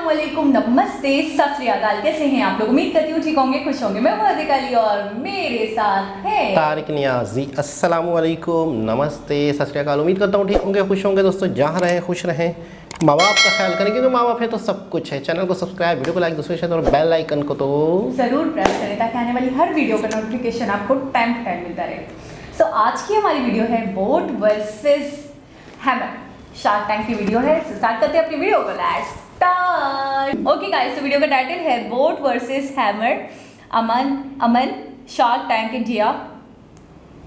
अस्सलामुअलैकुम, नमस्ते, सत श्री अकाल। कैसे हैं आप लोग? उम्मीद करती हूँ ठीक होंगे, खुश होंगे। मैं वर्दिक अली और मेरे साथ है तारिक नियाजी। अस्सलामुअलैकुम, नमस्ते, सत श्री अकाल। उम्मीद करता हूँ ठीक होंगे, खुश होंगे। दोस्तों जहाँ रहें खुश रहें, माँ बाप का ख्याल करें, क्योंकि माँ बाप है तो सब कुछ है। चैनल को सब्सक्राइब, वीडियो को लाइक, दूसरे शेयर और बेल आइकन को तो जरूर प्रेस करें ताकि आने वाली हर वीडियो का नोटिफिकेशन आपको टाइम टू टाइम मिलता रहे। सो आज की हमारी वीडियो है boat versus hammer. Shark tank की वीडियो है। स्टार्ट करते हैं अपनी वीडियो को। Let's start. ओके गाइस, तो वीडियो का टाइटल है बोट वर्सेस हैमर। अमन शार्क टैंक इंडिया।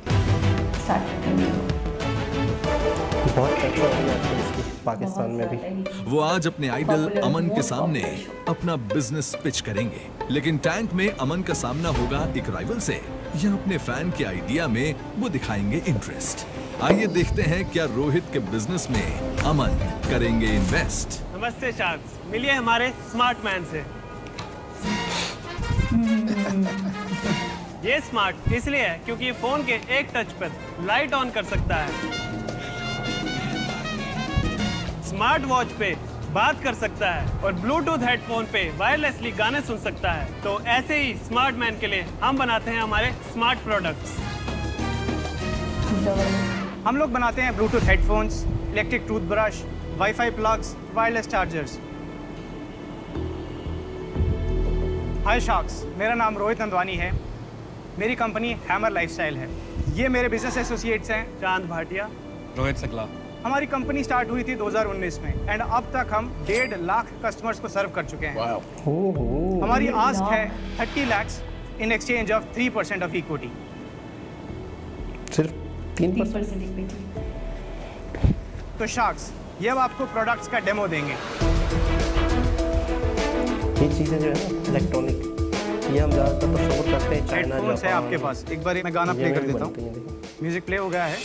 स्टार्ट करते हैं। बहुत चर्चा हो रही है इसकी पाकिस्तान में भी। वो आज अपने आइडल अमन के सामने अपना बिजनेस पिच करेंगे, लेकिन टैंक में अमन का सामना होगा एक राइवल से या अपने फैन के आइडिया में वो दिखाएंगे इंटरेस्ट। आइए देखते हैं क्या रोहित के बिजनेस में अमन करेंगे इन्वेस्ट। नमस्ते शार्क्स, मिलिए हमारे स्मार्ट मैन से। ये स्मार्ट इसलिए है क्योंकि ये फोन के एक टच पर लाइट ऑन कर सकता है, स्मार्ट वॉच पे बात कर सकता है और ब्लूटूथ हेडफोन पे वायरलेसली गाने सुन सकता है। तो ऐसे ही स्मार्ट मैन के लिए हम बनाते हैं हमारे स्मार्ट प्रोडक्ट्स। हम लोग बनाते हैं Bluetooth headphones, electric toothbrush, wifi plugs, wireless chargers. Hi sharks, मेरा नाम रोहित नंदवानी है। मेरी कंपनी हैमर लाइफस्टाइल है। ये मेरे बिजनेस एसोसिएट्स हैं चांद भाटिया, रोहित सकला। हमारी कंपनी स्टार्ट हुई थी 2019 में एंड अब तक हम 1.5 लाख कस्टमर्स को सर्व कर चुके हैं। हमारी आस्क है 30 lakh in exchange of 3% of equity. सिर्फ 3%। तो शार्क्स, ये अब आपको प्रोडक्ट्स का डेमो देंगे। ये चीज़ें जो है ना इलेक्ट्रॉनिक, ये हम ज़्यादातर तस्वीर करते हैं चाइना हेडफोन्स है आपके पास। एक बार मैं गाना प्ले कर देता हूँ। म्यूजिक प्ले हो गया है।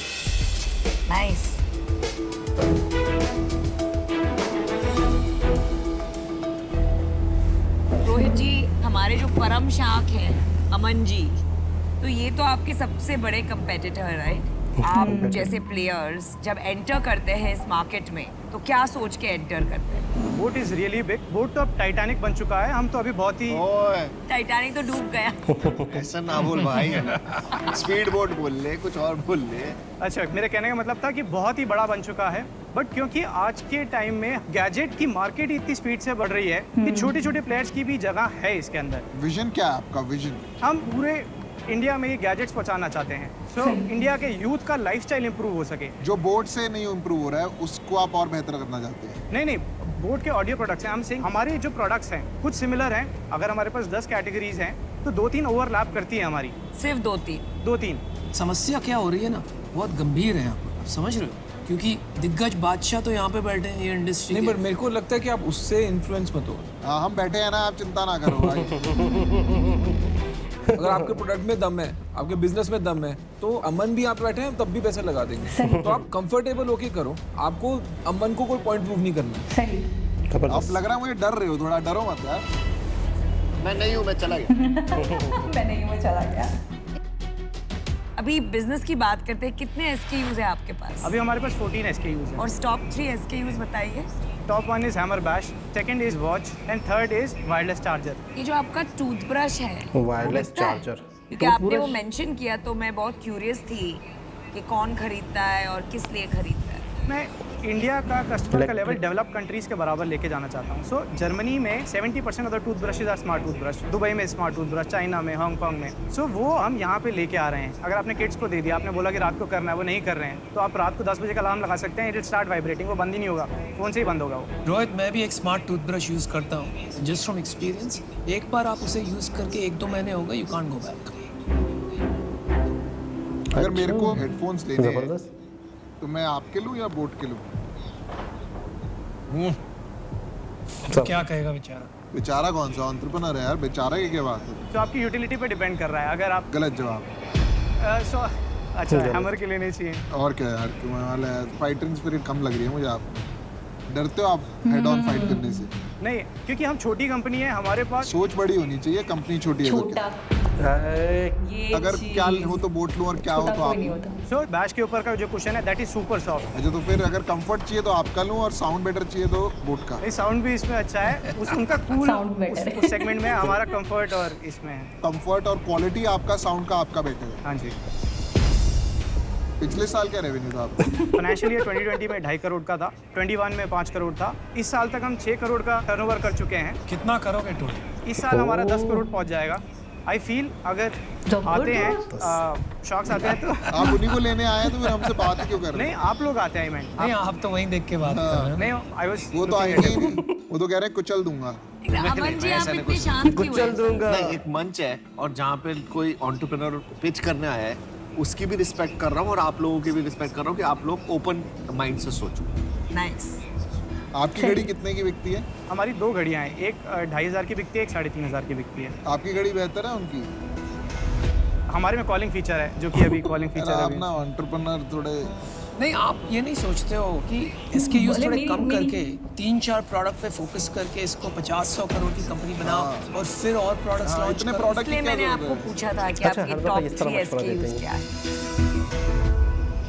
नाइस। रोहित जी, हमारे जो परम शार्क हैं अमन जी, तो ये तो आपके सबसे बड़े कंपेटिटर है। आप जैसे प्लेयर्स जब एंटर करते हैं इस मार्केट में तो क्या सोच के एंटर करते हैं? Boat is really big. Boat तो अब टाइटैनिक बन चुका है। हम तो अभी बहुत ही टाइटैनिक तो डूब गया। ऐसा ना बोल भाई, स्पीड बोट बोल ले, कुछ और बोल ले। अच्छा, मेरे कहने का मतलब था कि बहुत ही बड़ा बन चुका है। बट क्योंकि आज के टाइम में गैजेट की मार्केट इतनी स्पीड से बढ़ रही है कि छोटे छोटे प्लेयर्स की भी जगह है इसके अंदर। विजन क्या है आपका? विजन हम पूरे इंडिया में ये गैजेट्स पहुंचाना चाहते हैं। सो इंडिया के यूथ का लाइफस्टाइल इंप्रूव हो सके। जो बोट से नहीं इम्प्रूव हो रहा है उसको आप और बेहतर करना चाहते हैं? नहीं, बोट के ऑडियो प्रोडक्ट्स हैं। हम सिंह हमारे जो प्रोडक्ट्स हैं कुछ सिमिलर हैं। अगर हमारे पास 10 कैटेगरीज हैं तो 2-3 ओवरलैप करती है हमारी। सिर्फ 2-3 समस्या क्या हो रही है ना, बहुत गंभीर है यहाँ पर। आप समझ रहे हो? क्योंकि दिग्गज बादशाह तो यहाँ पे बैठे हैं ये इंडस्ट्री नहीं, पर मेरे को लगता है कि आप उससे इन्फ्लुएंस मत हो। हाँ, हम बैठे हैं ना, आप चिंता ना करो भाई। अगर आपके प्रोडक्ट में दम है, आपके बिजनेस में दम है, तो अमन भी यहाँ पे बैठे हैं, तब भी पैसे लगा देंगे। तो आप कंफर्टेबल होके करो, आपको अमन को कोई पॉइंट प्रूव नहीं करना। सही। अब लग रहा है मुझे डर रहे हो, थोड़ा डरो मत यार। मैं नहीं हूँ, मैं चला गया। मैं नहीं हूँ, चला गया। अभी बिजनेस की बात करते हैं, कितने SKUs है आपके पास? अभी हमारे पास 14 SKUs हैं। और टॉप 3 SKUs बताइए। Top 1 is hammer bash, second is watch and third is wireless charger. ये जो आपका टूथब्रश है, वायरलेस वो बिकता है? चार्जर। क्योंकि आपने वो मेंशन किया तो मैं बहुत क्यूरियस थी कि कौन खरीदता है और किस लिए खरीदता है। मैं इंडिया का कस्टमर का लेवल डेवलप कंट्रीज के बराबर लेके जाना चाहता हूँ। सो जर्मनी में 70% of the toothbrushes are smart toothbrush, Dubai में स्मार्ट टूथब्रश, चाइना में, हांगकांग में। सो वो हम यहाँ पे लेके आ रहे हैं। अगर आपने किड्स को दे दिया, आपने बोला कि रात को करना है, वो नहीं कर रहे हैं, तो आप रात को 10 बजे का अलार्म लगा सकते हैं। इट विल स्टार्ट वाइब्रेटिंग, वो बंद ही नहीं होगा, फोन से ही बंद होगा वो। रोहित, मैं भी एक स्मार्ट टूथब्रश यूज़ करता हूँ जस्ट फ्रॉम एक्सपीरियंस। एक बार आप उसे यूज़ करके 1-2 महीने हो गए, यू कांट गो बैक। अगर मेरे को हेडफोन्स लेने हैं जबरदस्त। तो मैं आपके लूँ या बोट के लूँ? तो क्या कहेगा बेचारा? बेचारा कौन सा एंटरप्रेन्योर है यार, बेचारा की क्या बात है? तो आपकी यूटिलिटी पे डिपेंड कर रहा है। अगर आप गलत जवाब। अच्छा, हैमर के लिए नहीं चाहिए। और क्या यार, क्यों वाला है? फाइटिंग स्पिरिट कम लग रही है मुझे। आप डरते हो आप हेड ऑन फाइट करने से? नहीं, क्योंकि हम छोटी कंपनी है, हमारे पास सोच बड़ी होनी चाहिए। कंपनी छोटी है तो क्या? छोटा ये अगर क्या हो तो बोट लूं और क्या हो छोटा तो कोई आप नहीं लूं। होता। सो बैश के ऊपर का जो कुशन है दैट इज सुपर सॉफ्ट। अच्छा, तो फिर अगर कंफर्ट चाहिए तो आपका लूं और साउंड बेटर चाहिए तो बोट का। नहीं, साउंड भी इसमें अच्छा है, उनका कूल Sound better है। उस सेगमेंट में, हमारा कंफर्ट और इसमें है। कंफर्ट और क्वालिटी आपका, साउंड का आपका बेटर है। हाँ जी। पिछले साल क्या रेवेन्यू था आपका? फाइनेंशियल ईयर 2020 में 2.5 करोड़ का था, 21 में 5 करोड़ था। इस साल तक हम 6 करोड़ का टर्नओवर कर चुके हैं। कितना करोगे टोटल? इस साल हमारा 10 करोड़ पहुंच जाएगा। आई फील अगर आते हैं शॉक्स आते हैं तो आप उन्हीं को लेने आए हैं तो फिर हमसे बात ही क्यों कर रहे नहीं, हैं? आप लोग आते हैं। नहीं, आप तो वहीं देख के बात कर रहे हो। नहीं, आई वाज वो तो आएंगे ही नहीं, वो तो कह रहे हैं कुचल दूंगा। अमन जी आप इतने शांत क्यों हैं? नहीं, एक मंच है और जहाँ पे कोई एंटरप्रेन्योर पिच करने आया है उसकी भी रिस्पेक्ट कर रहा हूँ और आप लोगों की भी रिस्पेक्ट कर रहा हूँ कि आप लोग ओपन माइंड से सोचो। नाइस। आपकी घड़ी कितने की बिकती है? हमारी 2 घड़ियां हैं, एक 2,500 की बिकती है, एक 3,500 की बिकती है। आपकी घड़ी बेहतर है उनकी? हमारे में कॉलिंग फीचर है, जो कि अभी कॉलिंग फीचर है आप अभी। ना एंटरप्रेन्योर थोड़े नहीं, आप ये नहीं सोचते हो कि इसके यूज बोले थोड़े मेरी- कम मेरी- करके 3-4 प्रोडक्ट पे फोकस करके इसको 50-100 करोड़ की कंपनी बनाओ और फिर और प्रोडक्ट्स लॉन्च इतने करो। प्रोडक्ट इसलिए मैंने आपको पूछा था कि अच्छा, आपकी हर दफा टॉप इस तरह 3 मशवरा देते SKUs हैं। क्या है।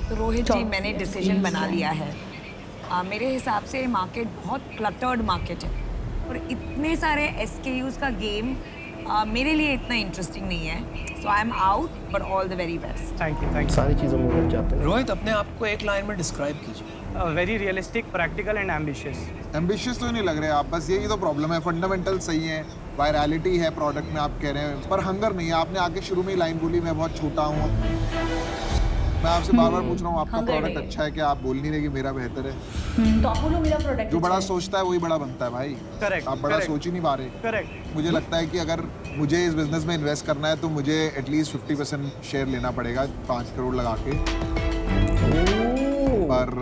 तो रोहित जी, मैंने डिसीजन बना लिया है। मेरे हिसाब से मार्केट बहुत क्लटर्ड मार्केट है और इतने सारे SKUs का गेम मेरे लिए इतना इंटरेस्टिंग नहीं है। So I am out, but all the very best. Thank you. सारी चीज़ों में उलझ जाते हैं। रोहित, अपने आप को एक लाइन में डिस्क्राइब कीजिए। Very realistic, practical and ambitious. Ambitious तो नहीं लग रहे आप, बस यही तो प्रॉब्लम है। फंडामेंटल सही है, वायरलिटी है प्रोडक्ट में, आप कह रहे हैं, पर हंगर नहीं है। आपने आके शुरू में ही लाइन बोली मैं बहुत छोटा हूँ। मैं आपसे बार बार पूछ रहा हूँ आपका hunger प्रोडक्ट नहीं है। अच्छा है क्या? आप बोल नहीं रहे कि मेरा बेहतर है। तो आप बोलो मेरा प्रोडक्ट जो बड़ा सोचता है वही बड़ा बनता है भाई। करेक्ट। आप बड़ा सोच ही नहीं पा रहे। करेक्ट। मुझे लगता है कि अगर मुझे इस बिजनेस में इन्वेस्ट करना है तो मुझे एटलीस्ट 50% शेयर लेना पड़ेगा 5 करोड़ लगा के। पर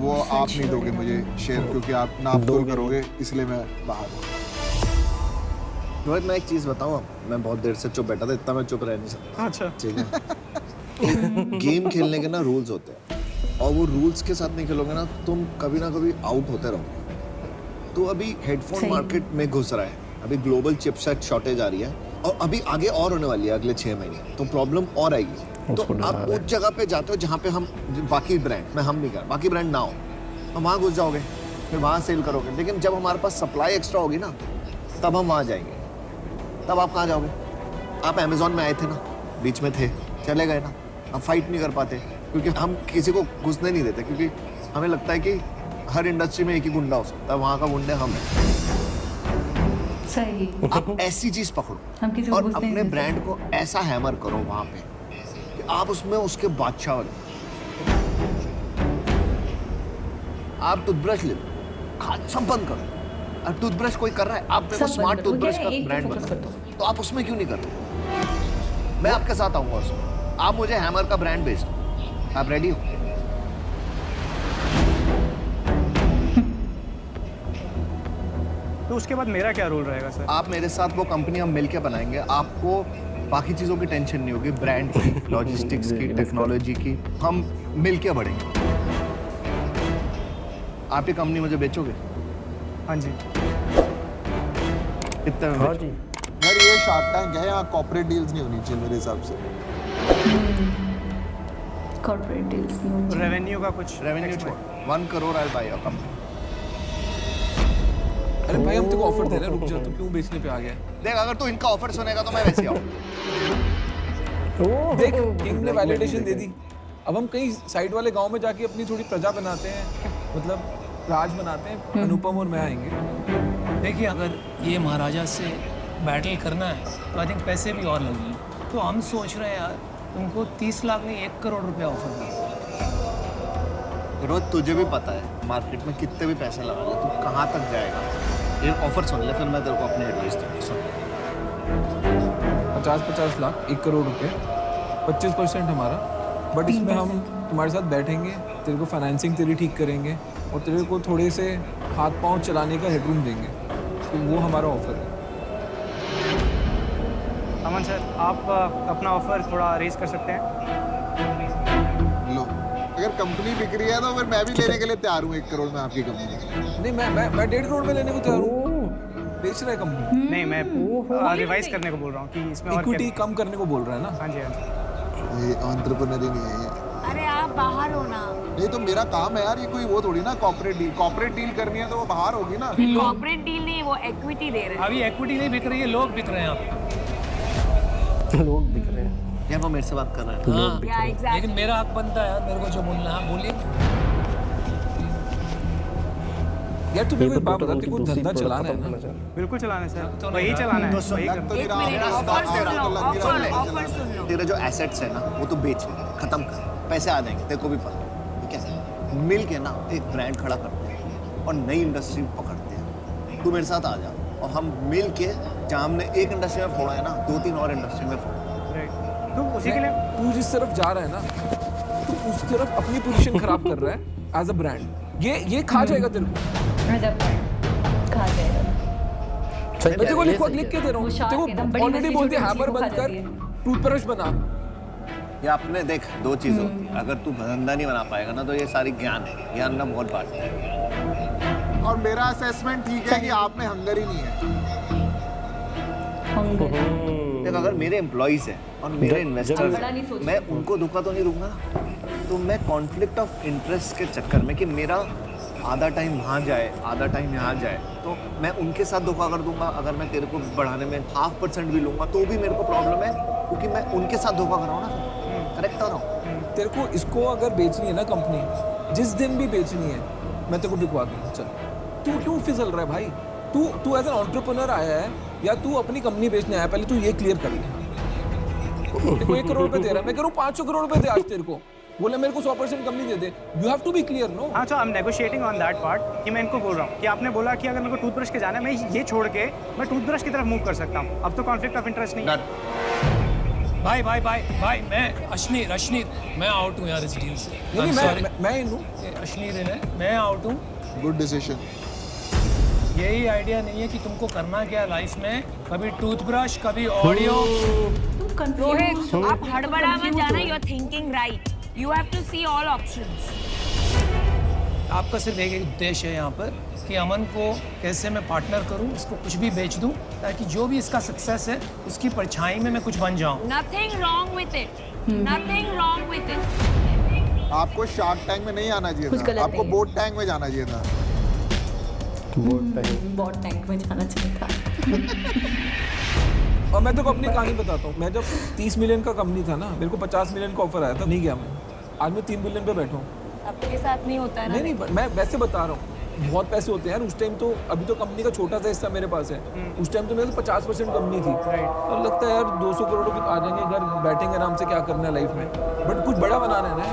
वो आप नहीं दोगे मुझे शेयर, क्योंकि आप नाप तोल करोगे, इसलिए मैं बाहर हूँ। रोहित, मैं एक चीज़ बताऊँ, मैं बहुत देर से चुप बैठा था, इतना मैं चुप रह नहीं सकता। अच्छा। ठीक है। गेम खेलने के ना रूल्स होते हैं और वो रूल्स के साथ नहीं खेलोगे ना तुम कभी ना कभी आउट होते रहोगे। तो अभी हेडफोन मार्केट में घुस रहा है, अभी ग्लोबल चिपसेट शॉर्टेज आ रही है और अभी आगे और होने वाली है अगले 6 महीने, तो प्रॉब्लम और आएगी। तो आप उस जगह पे जाते हो जहाँ पे हम बाकी ब्रांड में हम नहीं कर, बाकी ब्रांड ना हो, हम वहाँ घुस जाओगे, फिर वहाँ सेल करोगे। लेकिन जब हमारे पास सप्लाई एक्स्ट्रा होगी ना, तब हम वहाँ जाएंगे। तब आप कहाँ जाओगे? आप अमेजोन में आए थे ना, बीच में थे, चले गए ना। हम फाइट नहीं कर पाते क्योंकि हम किसी को घुसने नहीं देते, क्योंकि हमें लगता है कि हर इंडस्ट्री में एक ही गुंडा हो सकता है, वहाँ का गुंडे हम हैं। सही। आप ऐसी चीज पकड़ो हम किसी को और घुसने नहीं अपने देते। ब्रांड को ऐसा हैमर करो वहाँ पे कि आप उसमें उसके बादशाह हो जाओ। आप टूथब्रश ले लो, सब बंद करो। अब टूथब्रश कोई कर रहा है, आप मेरे को सब स्मार्ट बंद करो। टूथब्रश का एक पे ब्रांड focus बना कर दो। तो आप उसमें क्यों नहीं कर रहे? मैं आपके साथ आऊंगा उसमें। आप मुझे हैमर का ब्रांड बेच दो। आप रेडी हो? तो उसके बाद मेरा क्या रोल रहेगा सर? आप मेरे साथ वो कंपनी हम मिलके बनाएंगे, आपको बाकी चीज़ों की टेंशन नहीं होगी, ब्रांड की, लॉजिस्टिक्स की, टेक्नोलॉजी की, हम मिलके बढ़ेंगे। आप ये कंपनी मुझे बेचोगे? हाँ जी। कितने में हाँ बेचोगे? जी। यार ये शार्क टैंक है, यहाँ कॉर्पोरेट डील्स नहीं होनी चाहिए मेरे हिसाब से। कॉर्पोरेट डील्स नहीं होनी। रेवेन्यू का कुछ रेवेन्यू छोड़, 1 करोड़ आई बाय योर कंपनी। अरे भाई, हम तेरे को ऑफर दे रहे हैं, रुक जा, तू क्यों बेचने पे आ गया? देख, अगर तू इनका ऑफर सुनेगा तो मैं वैसे आऊँ। देख, किंग ने वैलिडेशन दे दी। अब हम कहीं साइड वाले गांव में जाके अपनी थोड़ी प्रजा बनाते हैं, मतलब राज बनाते हैं। अनुपम और मैं आएंगे। देखिए, अगर ये महाराजा से बैटल करना है तो आई थिंक पैसे भी और लगेंगे। तो हम सोच रहे हैं यार, उनको 30 लाख नहीं 1 करोड़ रुपया ऑफर दें। रोज तुझे भी पता है मार्केट में कितने भी पैसे लगा ले, तू कहाँ तक जाएगा। ये ऑफर सुन ले, फिर मैं तेरे को अपने एडवाइस दूँगा। 50-50 लाख, 1 करोड़ रुपए, 25% हमारा। बट इसमें हम तुम्हारे साथ बैठेंगे, तेरे को फाइनेंसिंग तेरी ठीक करेंगे और तेरे को थोड़े से हाथ पांव चलाने का हेडरूम देंगे। तो वो हमारा ऑफर है। अमन सर, आप अपना ऑफर थोड़ा रेज कर सकते हैं? लो, अगर कंपनी बिक रही है तो फिर मैं भी लेने के लिए तैयार हूँ 1 करोड़ में आपकी कंपनी। नहीं, मैं 1.5 करोड़ में लेने को तैयार हूँ। बेच रहा है कंपनी, नहीं मैं रिवाइज करने को बोल रहा हूँ कि इसमें और इक्विटी कम करने को बोल रहा है ना। हाँ जी हाँ जी। ये एंटरप्रेन्योर ही नहीं है ये। अरे आप बाहर हो ना। नहीं तो मेरा काम है यार, ये कोई वो थोड़ी ना कॉर्पोरेट डील करनी है तो वो बाहर होगी ना। कॉर्पोरेट डील नहीं, वो इक्विटी दे रहे हैं। अभी इक्विटी नहीं बिक रही है, लोग बिक रहे हैं आप। लोग बिक रहे हैं यार वो मेरे से बात कर रहा है। हाँ, या एग्जैक्टली। लेकिन मेरा हक बनता है यार, मेरे को जो बोलना है बोलिए। यार तू मेरे को ये एक तो बात बता, टोटल तेरे को उनकी धंधा दूसरी चलाना है प्रोडक्ट ना? बिल्कुल चलाना है सर, तो वही नहीं चलाना है, तो वही लग करना तो है। नहीं रहा एक मिनट, मेरा ऑफर सुन लो, लग नहीं रहा। ऑफर सुन लो। तेरे जो एसेट्स है ना वो तो बेच खत्म कर, पैसे आ जाएंगे, तेरे को भी पता है, ठीक है? मिल के ना एक ब्रांड खड़ा करते हैं और नई इंडस्ट्री पकड़ते हैं। तू मेरे साथ आ जा और हम मिल के जहाँ हमने एक इंडस्ट्री में फोड़ा है ना, 2-3 और इंडस्ट्री में फोड़ा। राइट। तो उसी के लिए तू जिस तरफ जा रहा है ना, तू उस तरफ अपनी पोजीशन खराब कर रहा है एज अ ब्रांड। ये खा जाएगा तेरे को। खा जाएगा। सही मैं तेरे को है, ये लिख के दे रहा वो हूँ, शार्क तेरे है ना, को बड़ी ऑलरेडी मछली बोल दिया छोटी हैमर मछली को बंद खा कर, जाती है। टूथब्रश बना। ये आपने देख 2 चीज़ होती है, अगर तू धंधा नहीं बना पाएगा ना तो ये सारी ज्ञान है, ज्ञान ना बहुत बांटता है। और मेरा असेसमेंट ठीक है कि आप में हंगर ही नहीं है। देख अगर मेरे एम्प्लॉइज हैं और मेरे जब- इन्वेस्टर्स बड़ा नहीं सोचना। मैं उनको धोखा तो नहीं दूंगा ना, तो मैं कॉन्फ्लिक्ट ऑफ इंटरेस्ट के चक्कर में कि मेरा आधा टाइम वहाँ जाए आधा टाइम यहाँ जाए, तो मैं उनके साथ धोखा कर दूंगा। अगर मैं तेरे को बढ़ाने में 0.5% भी लूंगा तो भी मेरे को प्रॉब्लम है, क्योंकि मैं उनके साथ धोखा कर रहा हूँ ना। करेक्ट हो रहा हूँ? तेरे को इसको अगर बेचनी है ना कंपनी, जिस दिन भी बेचनी है मैं तेरे को बिकवा दूंगा। चल, तू क्यों फिसल रहा है भाई? तू एज एन एंटरप्रेन्योर आया है या तू अपनी कंपनी बेचने आया? पहले तू ये क्लियर कर ले। तेरे को 1 करोड़ रुपए दे रहा है, मैं कह रहा हूँ 500 करोड़ रुपए दे आज तेरे को, बोले मेरे को 100% कंपनी दे दे। You have to be clear no. हाँ, तो I am negotiating on that part कि मैं इनको बोल रहा हूँ कि आपने बोला कि अगर मेरे को टूथब्रश के जाना है, मैं ये छोड़ के मैं टूथब्रश की तरफ मूव कर सकता हूँ। अब तो कॉन्फ्लिक्ट ऑफ इंटरेस्ट नहीं है। भाई मैं अश्नीर मैं आउट हूँ यार इस डील से। नहीं, I'm sorry। मैं इन हूँ। ये अश्नीर है, मैं आउट हूँ। Good decision. यही आइडिया नहीं है कि तुमको करना क्या लाइफ में, कभी टूथब्रश कभी ऑडियो। रोहित, आप हड़बड़ा मत जाना, you are thinking right. You have to see all options. आपका सिर्फ एक उद्देश्य है यहाँ पर कि अमन को कैसे मैं पार्टनर करूँ, इसको कुछ भी बेच दूँ ताकि जो भी इसका सक्सेस है उसकी परछाई में मैं कुछ बन जाऊँ। Nothing wrong with it, nothing wrong with it. आपको शार्क टैंक में नहीं आना कुछ चाहिए गलत था, आपको नहीं है। बोट टैंक में जाना चाहिए था। बॉट टैंक में जाना चाहिए था। और मैं तो अपनी कहानी बताता हूँ। मैं जब 30 मिलियन का कंपनी था ना, मेरे को 50 मिलियन का ऑफर आया था, नहीं गया मैं। आज मैं 3 बिलियन पे बैठा हूँ। आपके साथ नहीं होता है ना। नहीं, मैं वैसे बता रहा हूँ, बहुत पैसे होते हैं यार। उस टाइम तो अभी तो कंपनी का छोटा सा हिस्सा मेरे पास है, उस टाइम तो मेरे 50% कंपनी थी। और लगता है यार 200 करोड़ रुपए आ जाएंगे, घर बैठेंगे आराम से, क्या करना है लाइफ में। बट कुछ बड़ा बनाना है ना।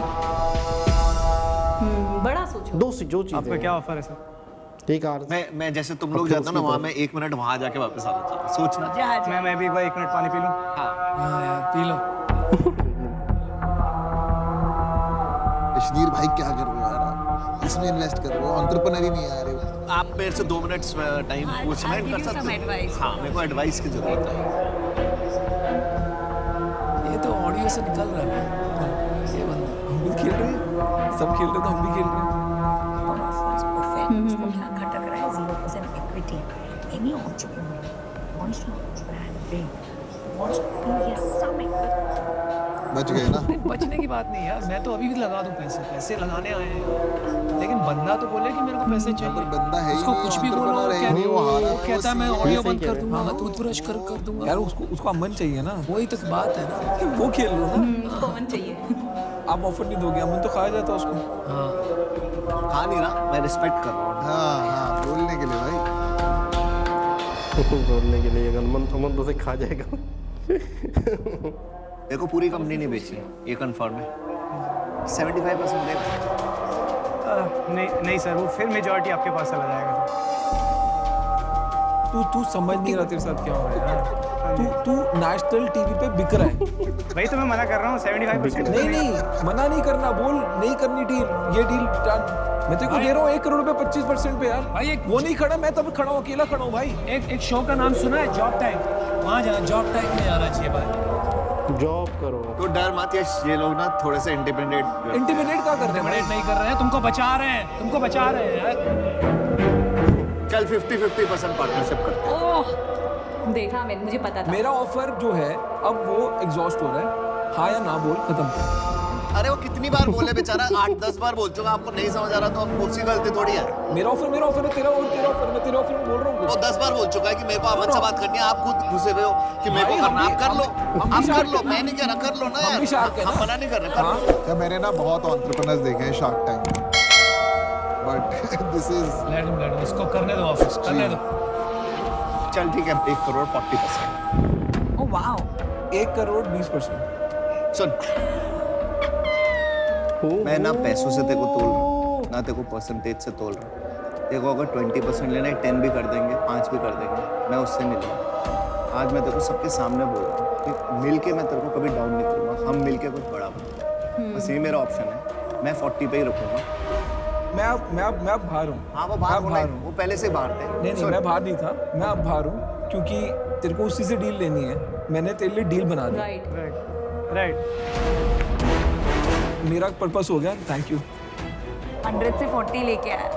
बड़ा सोचो। जो चीज़ आपका क्या ऑफर है सर? ठीक है। मैं जैसे तुम लोग जाते हो ना वहाँ, मैं 1 मिनट वहाँ जाके वापस आ जाता हूँ। सोचना। मैं भी एक बार 1 मिनट पानी पी लूँ। हाँ यार पी लो। अश्नीर भाई क्या कर रहे हो यार आप? इसमें इन्वेस्ट कर रहे हो, एंटरप्रेन्योर ही नहीं आ रहे हो। आप मेरे से 2 मिनट टाइम हाँ, पूछ I'll कर give you सकते some हो? advice. हाँ, मेरे को एडवाइस की जरूरत है। ये तो ऑडियो से निकल रहा है ये बंदा। हम भी खेल रहे हैं, सब खेल रहे हैं तो हम भी खेल रहे हैं। उसको क्या खटक रहा है 0% equity. Any entrepreneur wants to brand big, wants to feel he has some equity. बच गए ना। नहीं, बचने की बात नहीं यार, मैं तो अभी भी लगा दूं पैसे लगाने आए हैं। लेकिन बंदा तो बोले कि मेरे को पैसे चाहिए। पर बंदा है ही उसको नहीं, कुछ भी entrepreneur बोलो, है ही क्या नहीं, वो हारा है, वो कहता है मैं वो ऑडियो सही बंद कह कर रहे दूंगा, टूथब्रश कर दूंगा। यार उसको अमन चाहिए ना, वही तो बात है ना। वो खेल लो ना। कॉमन चाहिए। आप ऑफर नहीं दोगे, अमन तो खाया जाता उसको। खा नहीं रहा, मैं रिस्पेक्ट कर रहा हूँ। हाँ, बोलने के लिए भाई। बोलने के लिए अमन तो से खा जाएगा। देखो पूरी कंपनी नहीं बेची, ये कंफर्म है। 75% देगा। नहीं सर, वो फिर मेजॉरिटी आपके पास चला जाएगा सर। तू समझ नहीं रहा तेरे साथ क्या हो रहा है यार। तू नेशनल टीवी पे बिक रहा है। वही तो मैं मना कर रहा हूँ, 75%। नहीं, मना नहीं करना, बोल नहीं करनी डील, ये डील डन। मैं तेरे को दे रहा हूँ 1 करोड़ रुपए 25% पे यार। भाई वो नहीं खड़ा, मैं तब खड़ा हूँ, अकेला खड़ा हूँ भाई। एक शो का नाम सुना है, जॉब टैंक। वहाँ जाना, जॉब टैंक में जाना चाहिए भाई। जॉब करो। तो डर मत, ये लोग ना थोड़े से इंडिपेंडेंट क्या कर रहे हैं? नहीं कर रहे हैं, तुमको बचा रहे हैं यार। चल कल 50-50% पार्टनरशिप करते हैं। ओह देखा मैंने, मुझे पता था। मेरा ऑफर जो है अब वो एग्जॉस्ट हो रहा है, हाँ या ना बोल, खत्म। अरे वो कितनी बार बोले बेचारा, 8-10 बार बोल चुका, आपको नहीं समझ आ रहा तो अब उसकी गलती थोड़ी है। मेरा ऑफर है, तेरा ऑफर मैं तेरे ऑफर में बोल रहा हूँ। वो 10 बार बोल चुका है कि मेरे को अमन से बात करनी है, आप खुद घुसे हुए हो कि मेरे को करना, आप कर लो, आप कर लो, मैं नहीं कह रहा, कर लो ना यार, हम मना नहीं कर रहे, कर लो। क्या मैंने ना बहुत एंटरप्रेन्योर्स देखे हैं shark tank, but this is let him, इसको करने दो, ऑफिस करने दो। चल ठीक है, 1 करोड़ 40%। Oh wow, 1 crore 20%। सुन, मैं ना पैसों से तेरे को तोल रहा हूँ, ना तेरे को परसेंटेज से तोल रहा हूँ। तेरे को अगर 20% लेना है, 10 भी कर देंगे, 5 भी कर देंगे, मैं उससे नहीं लूँगा। आज मैं तेरे को सबके सामने बोल रहा हूँ कि मिल के मैं तेरे को कभी डाउन नहीं करूँगा, हम मिल के कुछ बड़ा बनाएंगे। बस ये मेरा ऑप्शन है, मैं 40 पे ही रखूँगा। मैं अब बाहर हूँ। हाँ वो बाहर होना है, वो पहले से बाहर थे। नहीं मैं बाहर नहीं था, मैं अब बाहर हूँ क्योंकि तेरे को उसी से डील लेनी है, मैंने तेरे लिए डील बना दी। राइट। मेरा पर्पस हो गया, थैंक यू। 100 से 40 लेके आया।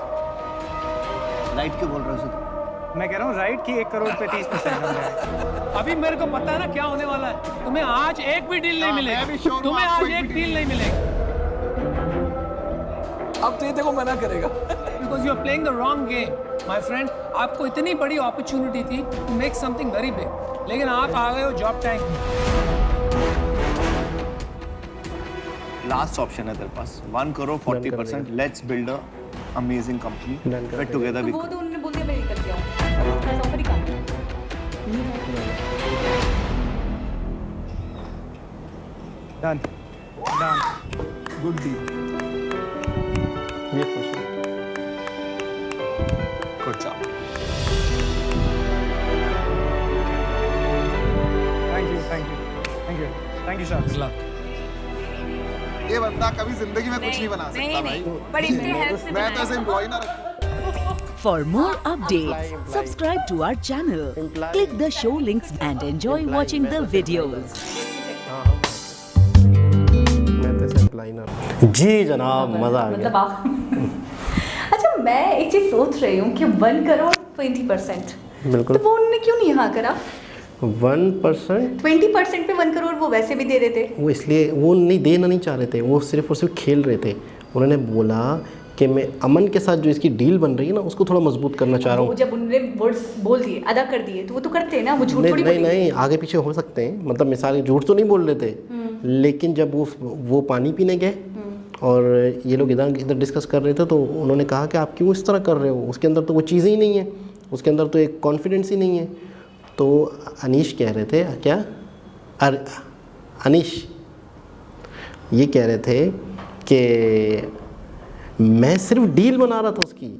राइट क्यों बोल रहे हो? मैं कह रहा हूँ राइट कि 1 करोड़ पे 30% हो जाए। अभी मेरे को पता है ना क्या होने वाला है। तुम्हें आज एक भी डील नहीं मैं भी मिलेगी, sure हूँ तुम्हें आपको आज एक एक भी डील नहीं मिलेगी, अब तो ये देखो मना करेगा। Because you are playing the wrong game my friend. आपको इतनी बड़ी अपॉर्चुनिटी थी to make something very big, लेकिन आप आ गए हो जॉब टैंक में। लास्ट ऑप्शन है तेरे पास, 1 crore 40%। Let's build a amazing company together. वो तो उन्होंने बोल दिया मैं निकल गया हूँ, बस ऑफर ही काम है। Done done. Good deal. ये खुश है। Good job. Thank you sir. ये बंदा कभी जिंदगी में कुछ नहीं बना सकता भाई। पर इसके हेल्प से मैं तो ऐसे एम्प्लॉय ना रखूं। For more updates, subscribe to our channel, click the show links and enjoy watching the videos. जी जनाब, मजा आ मतलब गया। आप अच्छा, मैं एक चीज सोच रही हूँ कि 1 करोड़ 20%, बिल्कुल। तो वो उन्होंने क्यों नहीं यहाँ करा? 1%, 20% पे 1 करोड़ वो वैसे भी दे देते। वो इसलिए वो नहीं देना नहीं चाह रहे थे, वो सिर्फ और सिर्फ खेल रहे थे। उन्होंने बोला कि मैं अमन के साथ जो इसकी डील बन रही है ना, उसको थोड़ा मजबूत करना चाह रहा हूँ। जब उन्होंने वर्ड्स बोल दिए, अदा कर दिए, तो वो तो करते हैं ना, वो झूठ थोड़ी नहीं बोलेंगे। नहीं, आगे पीछे हो सकते हैं, मतलब मिसाल झूठ तो नहीं बोल रहे थे, लेकिन जब वो पानी पीने गए और ये लोग इधर डिस्कस कर रहे थे, तो उन्होंने कहा कि आप क्यों इस तरह कर रहे हो, उसके अंदर तो वो चीज़ें ही नहीं है, उसके अंदर तो एक कॉन्फिडेंस ही नहीं है। तो अनीश कह रहे थे, क्या अनीश ये कह रहे थे कि मैं सिर्फ डील बना रहा था उसकी,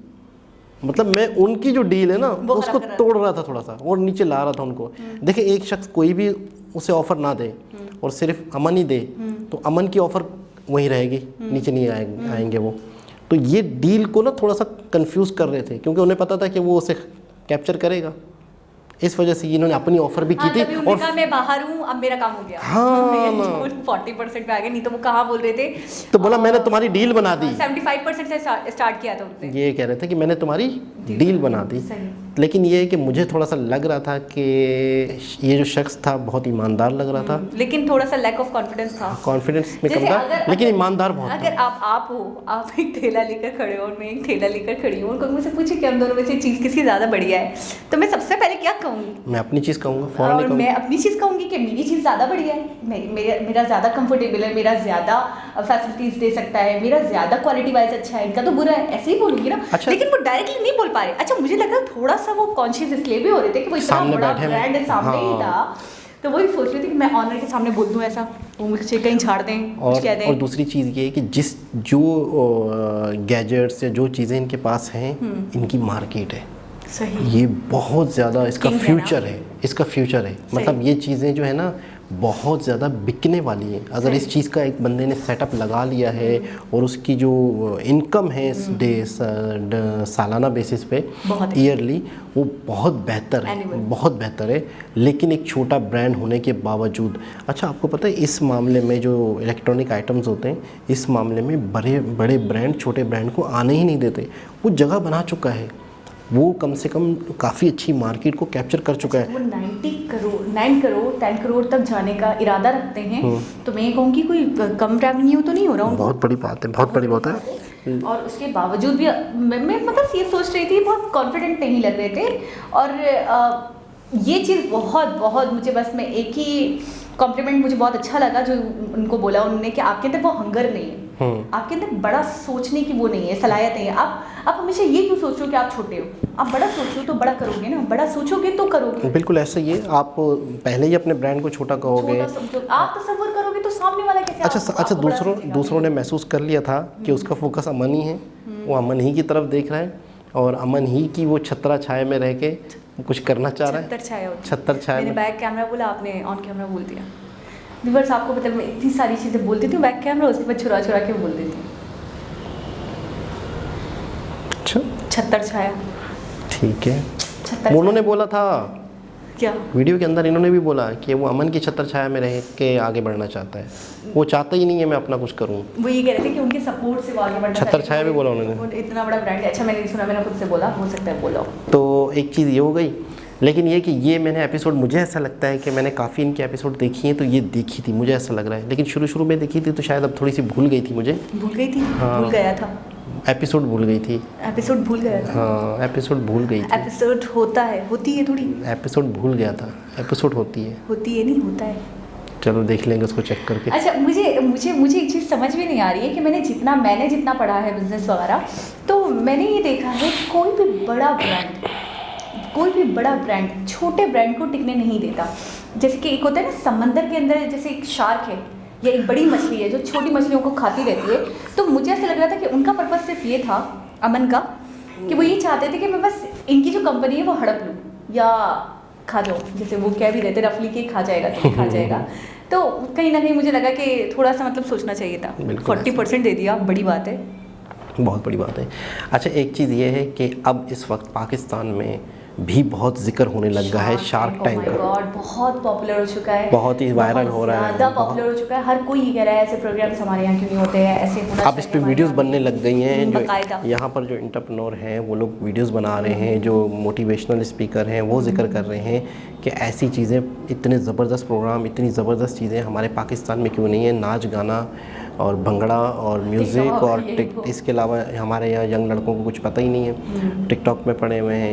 मतलब मैं उनकी जो डील है ना उसको तोड़ रहा था थोड़ा सा और नीचे ला रहा था उनको। देखिए, एक शख्स कोई भी उसे ऑफ़र ना दे और सिर्फ अमन ही दे, तो अमन की ऑफ़र वहीं रहेगी, नीचे नहीं आएंगे वो। तो ये डील को ना थोड़ा सा कंफ्यूज कर रहे थे, क्योंकि उन्हें पता था कि वो उसे कैप्चर करेगा। इस वजह से इन्होंने अपनी ऑफर भी की थी। और कहा मैं बाहर हूँ, अब मेरा काम हो गया। हाँ 40% पे आ गए, नहीं तो वो कहाँ बोल रहे थे, तो बोला मैंने तुम्हारी डील बना दी। 75% से स्टार्ट किया था उन्होंने। ये कह रहे थे कि मैंने तुम्हारी डील बना दी। लेकिन ये है कि मुझे थोड़ा सा लग रहा था कि ये जो शख्स था बहुत ईमानदार लग रहा था, लेकिन थोड़ा सा लैक ऑफ कॉन्फिडेंस था। कॉन्फिडेंस में कम था, लेकिन ईमानदार बहुत था। अगर आप हो, आप एक थैला लेकर खड़े हो और मैं एक थैला लेकर खड़ी हूँ, कोई मुझसे पूछे कि हम दोनों में से चीज़ किसकी ज़्यादा बढ़िया है, तो मैं सबसे पहले क्या कहूँगी? मैं अपनी चीज़ कहूँगा, फौरन और कहूँगा। मैं अपनी चीज़ कहूँगी कि मेरी चीज़ ज़्यादा बढ़िया है, मेरा ज़्यादा कंफर्टेबल है, मेरा ज़्यादा फैसिलिटीज़ दे सकता है, मेरा ज़्यादा क्वालिटी वाइज अच्छा है, इनका तो बुरा है, ऐसे ही बोलूँगी ना। अच्छा। लेकिन वो डायरेक्टली नहीं बोल पा रहे। अच्छा, मुझे लगा थोड़ा सा वो कॉन्शियस इसलिए भी हो रहे थे कि वो इतना सामने बड़ा बैठे हैं। ब्रांड है, सामने ही हाँ। था, तो वही सोच रही थी कि मैं ऑनर के सामने बोल दूँ ऐसा, वो मुझे कहीं झाड़ दें, कुछ कह दें। और दूसरी चीज़ ये है कि जो गैजेट्स या जो चीज़ें इनके पास हैं, इनकी मार्केट है। सही। ये बहुत ज़्यादा इसका King है फ्यूचर ना? है, इसका फ्यूचर है। मतलब ये चीज़ें जो है ना बहुत ज़्यादा बिकने वाली हैं। अगर इस चीज़ का एक बंदे ने सेटअप लगा लिया है और उसकी जो इनकम है इस सालाना बेसिस पे, ईयरली, वो बहुत बेहतर है, बहुत बेहतर है। लेकिन एक छोटा ब्रांड होने के बावजूद, अच्छा आपको पता है इस मामले में जो इलेक्ट्रॉनिक आइटम्स होते हैं, इस मामले में बड़े बड़े ब्रांड छोटे ब्रांड को आने ही नहीं देते। वो जगह बना चुका है। वो कम से कम काफ़ी अच्छी मार्केट को कैप्चर कर चुका है। वो 9 करोड़ 10 करोड़ तक जाने का इरादा रखते हैं, तो मैं ये कहूँगी कोई कम रेवेन्यू तो नहीं हो रहा उनको। बहुत बड़ी बात है, बहुत बड़ी बात है। और उसके बावजूद भी मैं मतलब ये सोच रही थी, बहुत कॉन्फिडेंट नहीं लग रहे थे। और ये चीज़ बहुत मुझे, बस मैं एक ही कॉम्प्लीमेंट मुझे बहुत अच्छा लगा जो उनको बोला उन्होंने कि आपके अंदर वो हंगर नहीं है, आपके अंदर बड़ा सोचने की वो नहीं है, सलाहियत नहीं है। आप हमेशा ये क्यों सोचो कि आप छोटे हो, आप बड़ा सोचो तो बड़ा करोगे ना, बड़ा सोचोगे तो करोगे। बिल्कुल ऐसा ही है, आप पहले ही अपने ब्रांड को छोटा कहोगे, आप तसव्वुर करोगे तो सामने वाला कैसे अच्छा दूसरों ने महसूस कर लिया था कि उसका फोकस अमन ही है, वो अमन ही की तरफ देख रहा है और अमन ही की वो छत्रा छाया में रह के कुछ करना चाह रहा है। छत्तर छाया मैंने बैक कैमरा बोला, आपने ऑन कैमरा बोल दिया। व्यूअर्स आपको पता है मैं इतनी सारी चीज़ें बोलती थी बैक कैमरा, उसके बाद छुरा के बोल देती हूँ। अच्छा, छत्तर छाया, ठीक है। उन्होंने बोला था क्या वीडियो के अंदर, इन्होंने भी बोला कि वो अमन की छत्तर छाया में रह के आगे बढ़ना चाहता है, वो चाहता ही नहीं है मैं अपना कुछ करूं। वो ये कह रहे थे कि उनके सपोर्ट से वो आगे बढ़ना, छत्तर छाया भी बोला उन्होंने, इतना बड़ा ब्रांड है। अच्छा मैंने नहीं सुना, मैंने खुद से बोला, हो सकता है बोला। तो एक चीज़ ये हो गई, लेकिन ये कि ये मैंने एपिसोड, मुझे ऐसा लगता है कि मैंने काफ़ी इनके एपिसोड देखी हैं, तो ये देखी थी, मुझे ऐसा लग रहा है, लेकिन शुरू में देखी थी तो शायद अब थोड़ी सी भूल गई थी मुझे। भूल गई थी? हाँ। भूल गया था, एपिसोड भूल गई थी, एपिसोड भूल गया था। हाँ एपिसोड भूल गई थी। एपिसोड होता है, होती है थोड़ी, एपिसोड भूल गया था, एपिसोड होती है नहीं होता है। चलो देख लेंगे उसको चेक करके। अच्छा मुझे एक चीज़ समझ में नहीं आ रही है कि मैंने जितना पढ़ा है बिजनेस वगैरह, तो मैंने ये देखा है कोई भी बड़ा ब्रांड छोटे ब्रांड को टिकने नहीं देता। जैसे कि एक होता है ना समंदर के अंदर, जैसे एक शार्क है या एक बड़ी मछली है जो छोटी मछलियों को खाती रहती है, तो मुझे ऐसा लग रहा था कि उनका पर्पस सिर्फ ये था अमन का, कि वो ये चाहते थे कि मैं बस इनकी जो कंपनी है वो हड़प लूँ या खा जाओ, जैसे वो कह भी देते रफली के खा जाएगा। तो कहीं ना कहीं मुझे लगा कि थोड़ा सा मतलब सोचना चाहिए था। 40% दे दिया, बड़ी बात है, बहुत बड़ी बात है। अच्छा एक चीज़ ये है कि अब इस वक्त पाकिस्तान में भी बहुत जिक्र होने लगा है शार्क टैंक का। बहुत पॉपुलर हो चुका है, बहुत ही वायरल हो रहा है, ज़्यादा पॉपुलर हो चुका है। हर कोई ये कह रहा है ऐसे प्रोग्राम्स हमारे यहाँ क्यों नहीं होते हैं, ऐसे होना। अब इस पे वीडियोस बनने लग गई हैं, जो यहाँ पर जो एंटरप्रेन्योर हैं वो लोग वीडियोस बना रहे हैं, जो मोटिवेशनल स्पीकर हैं वो जिक्र कर रहे हैं कि ऐसी चीज़ें, इतने ज़बरदस्त प्रोग्राम, इतनी ज़बरदस्त चीज़ें हमारे पाकिस्तान में क्यों नहीं है। नाच गाना और भंगड़ा और म्यूज़िक और इसके अलावा हमारे यहाँ यंग लड़कों को कुछ पता ही नहीं है, टिकटॉक में पड़े हुए हैं।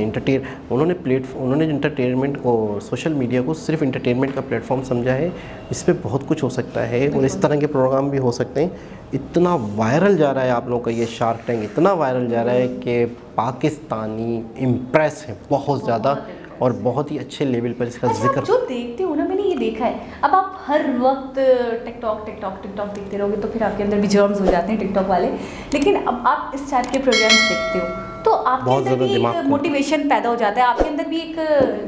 उन्होंने इंटरटेनमेंट और सोशल मीडिया को सिर्फ इंटरटेनमेंट का प्लेटफॉर्म समझा है। इस पर बहुत कुछ हो सकता है और इस तरह के प्रोग्राम भी हो सकते हैं। इतना वायरल जा रहा है आप लोगों का ये शार्क टैंक, इतना वायरल जा रहा है कि पाकिस्तानी इम्प्रेस है बहुत ज़्यादा और बहुत ही अच्छे लेवल पर इसका जिक्र। जो देखते हो ना, मैंने ये देखा है, अब आप हर वक्त टिकटॉक देखते रहोगे तो फिर आपके अंदर भी जर्म्स हो जाते हैं टिकटॉक वाले। लेकिन अब आप इस टाइप के प्रोग्राम्स देखते हो तो आपके अंदर भी एक मोटिवेशन पैदा हो जाता है, आपके अंदर भी एक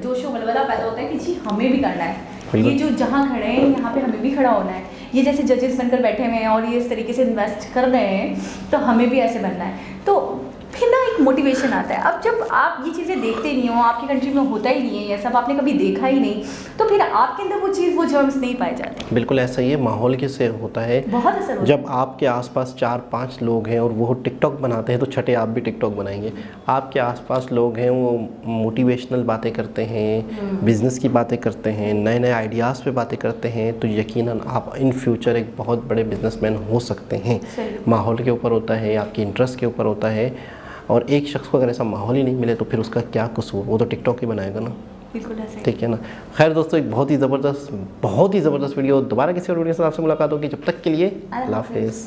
जोशो मलबला पैदा होता है कि जी हमें भी करना है, ये जो जहाँ खड़े हैं यहाँ पे हमें भी खड़ा होना है। ये जैसे जजेस बनकर बैठे हुए हैं और ये इस तरीके से इन्वेस्ट कर रहे हैं तो हमें भी ऐसे बनना है, तो फिर ना एक मोटिवेशन आता है। अब जब आप ये चीज़ें देखते नहीं हो, आपकी कंट्री में होता ही नहीं है, ये सब आपने कभी देखा ही नहीं, तो फिर आपके अंदर वो जर्म्स नहीं पाए जाते। बिल्कुल ऐसा ही है, माहौल के से होता है, बहुत असर होता है। जब आपके आसपास 4-5 लोग हैं और वो टिकटॉक बनाते हैं तो छठे आप भी टिकटॉक बनाएंगे। आपके आसपास लोग हैं वो मोटिवेशनल बातें करते हैं, बिजनेस की बातें करते हैं, नए आइडियाज़ पे बातें करते हैं, तो यकीनन आप इन फ्यूचर एक बहुत बड़े बिजनेसमैन हो सकते हैं। माहौल के ऊपर होता है, आपकी इंटरेस्ट के ऊपर होता है, और एक शख्स को अगर ऐसा माहौल ही नहीं मिले तो फिर उसका क्या कसूर, वो तो टिकटॉक ही बनाएगा ना। बिल्कुल ऐसे, ठीक है ना। खैर दोस्तों, एक बहुत ही ज़बरदस्त वीडियो, दोबारा किसी और वीडियो से आपसे मुलाकात होगी। जब तक के लिए अल्लाह हाफ़िज़।